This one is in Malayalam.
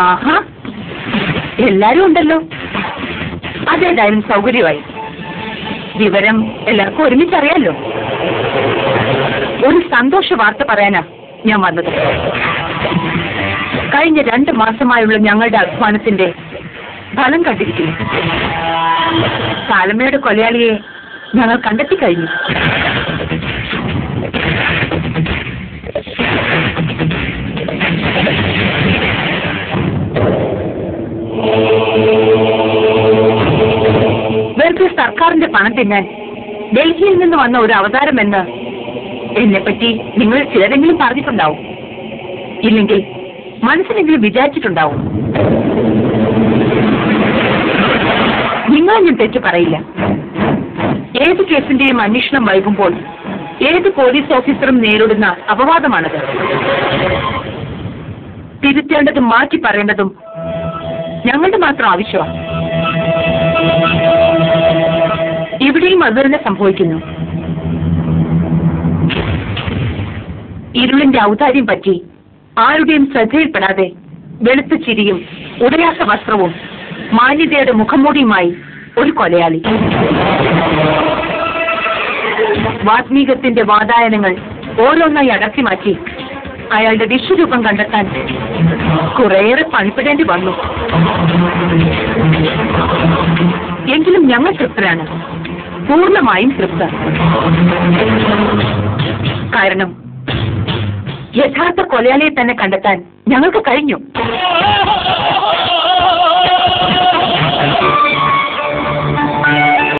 ആഹാ, എല്ലാരും ഉണ്ടല്ലോ. അതേതായാലും സൗകര്യമായി. വിവരം എല്ലാവർക്കും ഒരുമിച്ചറിയാലോ. ഒരു സന്തോഷ വാർത്ത പറയാനാ ഞാൻ വന്നത്. കഴിഞ്ഞ 2 മാസമായുള്ള ഞങ്ങളുടെ അധ്വാനത്തിന്റെ ഫലം കണ്ടിരിക്കുന്നു. സാലമ്മയുടെ കൊലയാളിയെ ഞങ്ങൾ കണ്ടെത്തി കഴിഞ്ഞു. വെറുതെ സർക്കാരിന്റെ പണം തിന്നാൻ ഡൽഹിയിൽ നിന്ന് വന്ന ഒരു അവതാരമെന്ന് എന്നെപ്പറ്റി നിങ്ങൾ ചിലരെങ്കിലും പറഞ്ഞിട്ടുണ്ടാവും. ഇല്ലെങ്കിൽ മനസ്സിലെങ്കിലും വിചാരിച്ചിട്ടുണ്ടാവും. നിങ്ങളെ ഞാൻ തെറ്റു പറയില്ല. ഏത് കേസിന്റെയും അന്വേഷണം വൈകുമ്പോൾ ഏത് പോലീസ് ഓഫീസറും നേരിടുന്ന അപവാദമാണത്. തിരുത്തേണ്ടതും മാറ്റി പറയേണ്ടതും ഞങ്ങളുടെ മാത്രം ആവശ്യമാണ്. ഇവിടെയും അത് തന്നെ സംഭവിക്കുന്നു. ഇരുളിന്റെ ഔദാര്യം പറ്റി ആരുടെയും ശ്രദ്ധയിൽപ്പെടാതെ വെളുത്ത ചിരിയും ഉടയാത്ത വസ്ത്രവും മാന്യതയുടെ മുഖംമൂടിയുമായി ഒരു കൊലയാളി. വാത്മീകത്തിന്റെ വാതായനങ്ങൾ ഓരോന്നായി അടർത്തി മാറ്റി അയാളുടെ വിശ്വരൂപം കണ്ടെത്താൻ കുറേയേറെ പണിപ്പെടേണ്ടി വന്നു. എങ്കിലും ഞങ്ങൾ തൃപ്തരാണ്, പൂർണ്ണമായും തൃപ്ത. കാരണം യഥാർത്ഥ കൊലയാളിയെ തന്നെ കണ്ടെത്താൻ ഞങ്ങൾക്ക് കഴിഞ്ഞു.